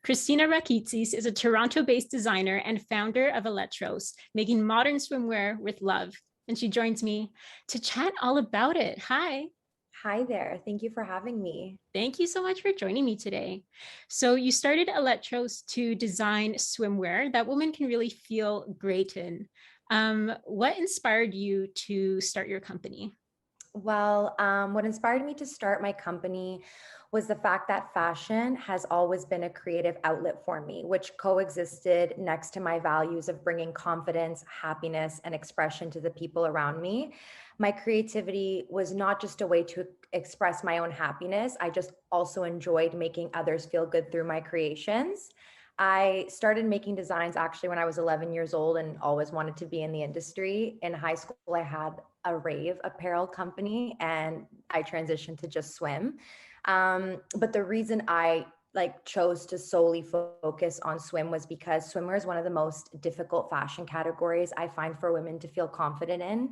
Christina Rakitzis is a Toronto-based designer and founder of Eletros, making modern swimwear with love. And she joins me to chat all about it. Hi. Hi there. Thank you for having me. Thank you so much for joining me today. So you started Eletros to design swimwear that women can really feel great in. What inspired you to start your company? Well, what inspired me to start my company was the fact that fashion has always been a creative outlet for me, which coexisted next to my values of bringing confidence, happiness, and expression to the people around me. My creativity was not just a way to express my own happiness, I just also enjoyed making others feel good through my creations. I started making designs actually when I was 11 years old and always wanted to be in the industry. In high school, I had a rave apparel company and I transitioned to just swim. But the reason I chose to solely focus on swim was because swimwear is one of the most difficult fashion categories I find for women to feel confident in.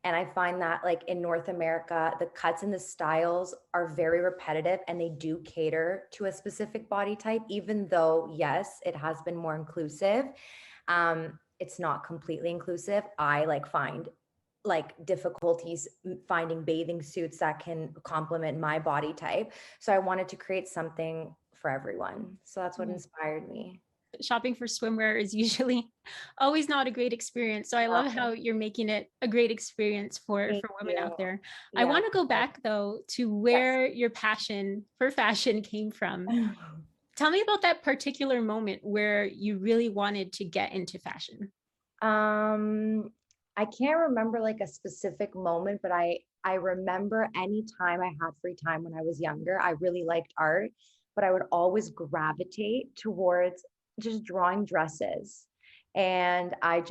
And I find that in North America, the cuts and the styles are very repetitive and they do cater to a specific body type, even though, yes, it has been more inclusive. It's not completely inclusive. I find difficulties finding bathing suits that can complement my body type. So I wanted to create something for everyone. So that's what inspired me. Shopping for swimwear is usually always not a great experience. So I love how you're making it a great experience for Thank women you. out there. I Yeah. want to go back though to Yes. where your passion for fashion came from. Tell me about that particular moment where you really wanted to get into fashion. Um, I can't remember a specific moment, but I remember any time I had free time when I was younger, I really liked art, but I would always gravitate towards just drawing dresses. And I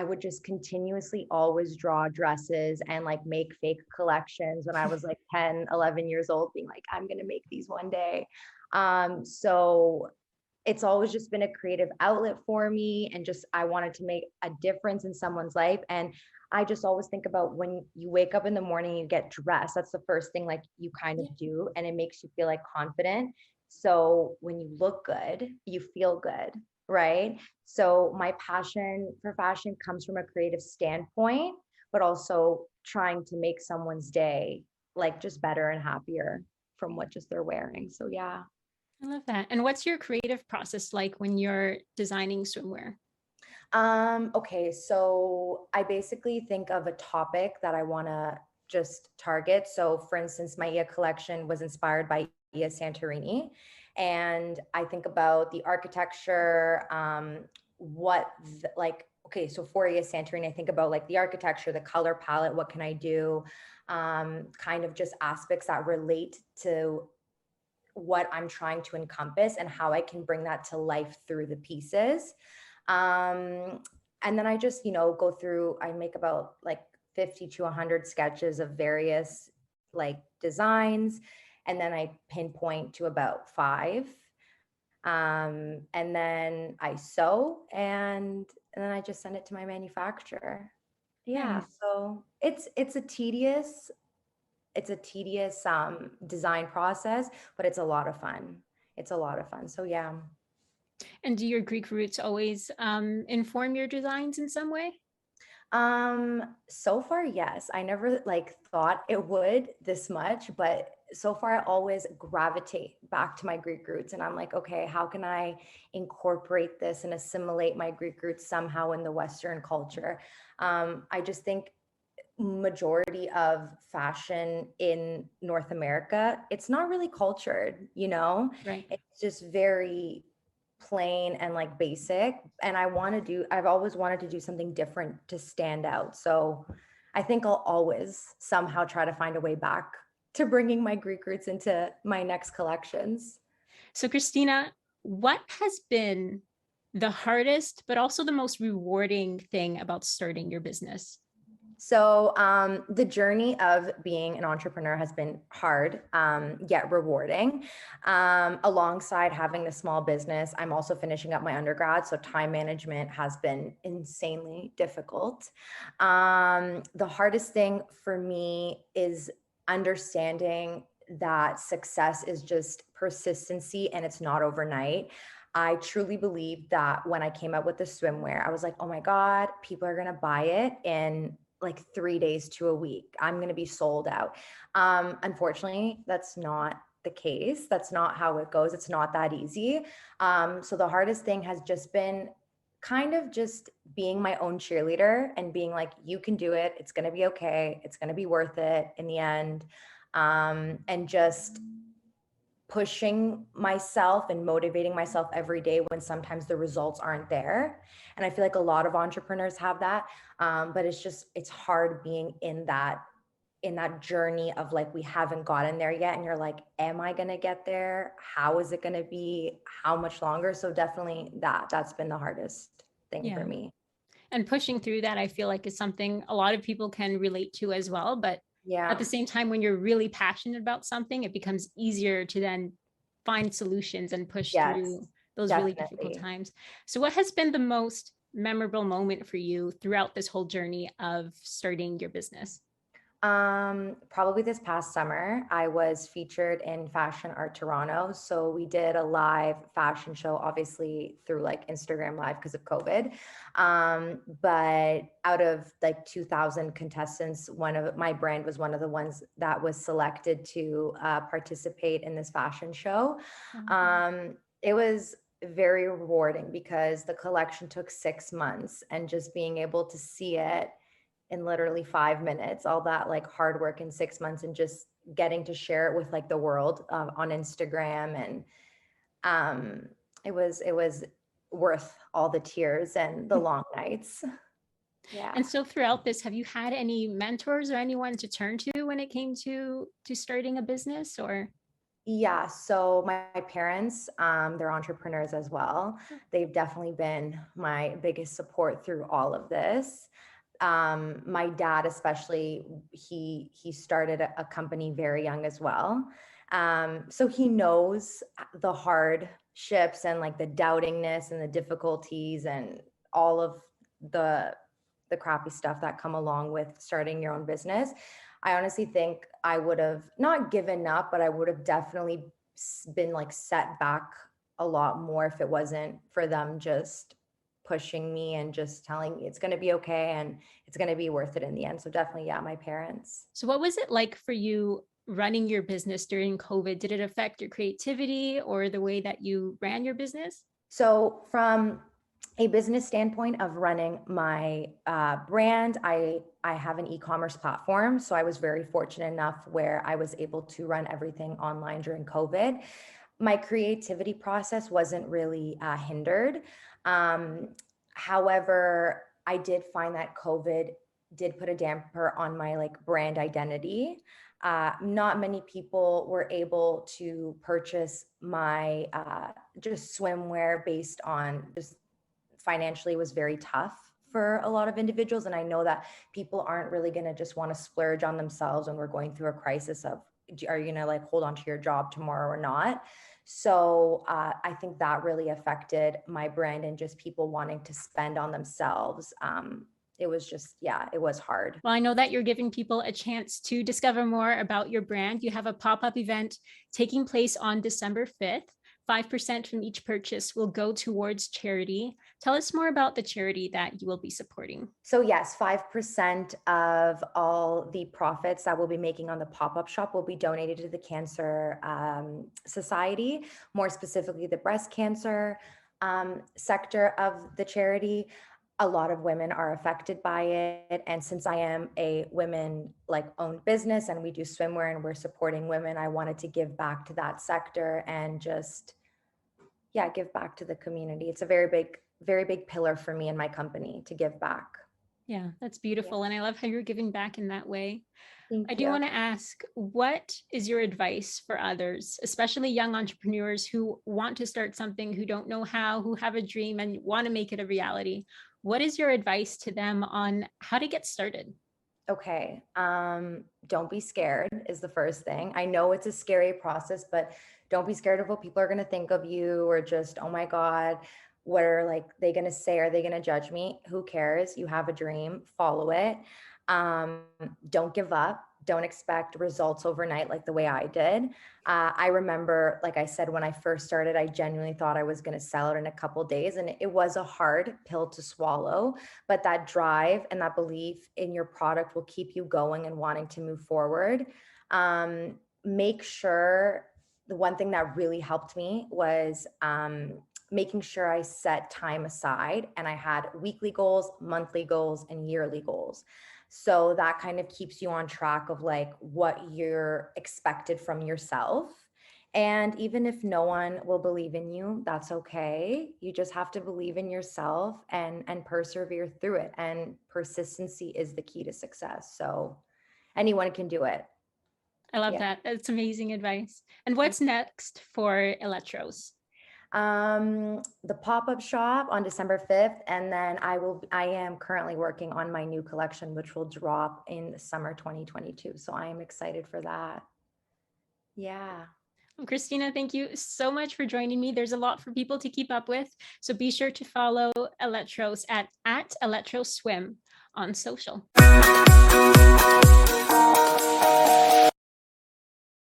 would just continuously always draw dresses and make fake collections when I was 10, 11 years old, being I'm going to make these one day. So it's always just been a creative outlet for me. And just, I wanted to make a difference in someone's life. And I just always think about when you wake up in the morning, you get dressed. That's the first thing you kind of do. And it makes you feel confident. So when you look good, you feel good. Right. So my passion for fashion comes from a creative standpoint, but also trying to make someone's day just better and happier from what just they're wearing. So yeah. I love that. And what's your creative process like when you're designing swimwear? Okay, so I basically think of a topic that I want to just target. So for instance, my Ia collection was inspired by Ia Santorini. And I think about the architecture, okay, so for Ia Santorini, I think about the architecture, the color palette, what can I do? Kind of just aspects that relate to what I'm trying to encompass and how I can bring that to life through the pieces. Um, and then I just, go through, I make about 50 to 100 sketches of various designs. And then I pinpoint to about 5. And then I sew and then I just send it to my manufacturer. Yeah. Nice. So it's a tedious design process, but it's a lot of fun. It's a lot of fun. So yeah. And do your Greek roots always inform your designs in some way? So far, yes. I never thought it would this much, but so far I always gravitate back to my Greek roots and I'm okay, how can I incorporate this and assimilate my Greek roots somehow in the Western culture? I just think majority of fashion in North America, it's not really cultured. Right. It's just very plain and basic. And I've always wanted to do something different to stand out. So I think I'll always somehow try to find a way back to bringing my Greek roots into my next collections. So, Christina, what has been the hardest, but also the most rewarding thing about starting your business? So the journey of being an entrepreneur has been hard, yet rewarding. Alongside having the small business, I'm also finishing up my undergrad. So time management has been insanely difficult. The hardest thing for me is understanding that success is just persistency and it's not overnight. I truly believe that when I came out with the swimwear, I was like, oh my God, people are going to buy it in like 3 days to a week. I'm going to be sold out. Unfortunately, that's not the case. That's not how it goes. It's not that easy. So the hardest thing has just been kind of just being my own cheerleader and being like, you can do it. It's going to be okay. It's going to be worth it in the end. And just pushing myself and motivating myself every day when sometimes the results aren't there. And I feel like a lot of entrepreneurs have that. But it's hard being in that journey of like, we haven't gotten there yet. And you're like, am I going to get there? How is it going to be? How much longer? So definitely that's been the hardest thing for Yeah. me. And pushing through that, I feel like is something a lot of people can relate to as well. But at Yeah. the same time, when you're really passionate about something, it becomes easier to then find solutions and push Yes, through those really difficult definitely. times. So what has been the most memorable moment for you throughout this whole journey of starting your business? Probably this past summer, I was featured in Fashion Art Toronto. So we did a live fashion show, obviously through like Instagram Live because of COVID. But out of like 2,000 contestants, my brand was one of the ones that was selected to participate in this fashion show. It was very rewarding because the collection took 6 months, and just being able to see it in literally 5 minutes, all that like hard work in 6 months, and just getting to share it with like the world on Instagram. And it was worth all the tears and the long nights. Yeah. And so throughout this, have you had any mentors or anyone to turn to when it came to starting a business? Or Yeah. So my parents, they're entrepreneurs as well. They've definitely been my biggest support through all of this. My dad, especially, he started a company very young as well. So he knows the hardships and like the doubtingness and the difficulties and all of the the crappy stuff that come along with starting your own business. I honestly think I would have not given up, but I would have definitely been like set back a lot more if it wasn't for them just pushing me and just telling me it's going to be okay and it's going to be worth it in the end. So definitely, yeah, my parents. so what was it like for you running your business during COVID? Did it affect your creativity or the way that you ran your business? So from a business standpoint of running my brand, I have an e-commerce platform. So I was very fortunate enough where I was able to run everything online during COVID. My creativity process wasn't really hindered. However, I did find that COVID did put a damper on my like brand identity. Not many people were able to purchase my just swimwear based on just financially was very tough for a lot of individuals. And I know that people aren't really going to just want to splurge on themselves when we're going through a crisis of, are you going to like hold on to your job tomorrow or not? So I think that really affected my brand and just people wanting to spend on themselves. It was just, yeah, it was hard. Well, I know that you're giving people a chance to discover more about your brand. You have a pop-up event taking place on December 5th. 5% from each purchase will go towards charity. Tell us more about the charity that you will be supporting. So yes, 5% of all the profits that we'll be making on the pop-up shop will be donated to the Cancer Society, more specifically the breast cancer sector of the charity. A lot of women are affected by it. And since I am a women like owned business and we do swimwear and we're supporting women, I wanted to give back to that sector and just, yeah, give back to the community. It's a very big pillar for me and my company to give back. Yeah, that's Yeah. beautiful. And I love how you're giving back in that way. I Thank do you. want to ask, what is your advice for others, especially young entrepreneurs who want to start something, who don't know how, who have a dream and want to make it a reality? What is your advice to them on how to get started? Okay. Don't be scared is the first thing. I know it's a scary process, but don't be scared of what people are going to think of you, or just, oh my God, what are like they going to say? Are they going to judge me? Who cares? You have a dream, follow it. Don't give up. Don't expect results overnight like the way I did. I remember, like I said, when I first started, I genuinely thought I was going to sell it in a couple days, and it was a hard pill to swallow, but that drive and that belief in your product will keep you going and wanting to move forward. Make sure, the one thing that really helped me was making sure I set time aside, and I had weekly goals, monthly goals, and yearly goals. So that kind of keeps you on track of like what you're expected from yourself. And even if no one will believe in you, that's okay. You just have to believe in yourself and persevere through it. And persistency is the key to success. So anyone can do it. I love that. That's amazing advice. And what's next for Eletros? The pop-up shop on December 5th, and then I am currently working on my new collection, which will drop in summer 2022. So I am excited for that. Yeah. Christina, thank you so much for joining me. There's a lot for people to keep up with. So be sure to follow Eletros at Eletros Swim on social.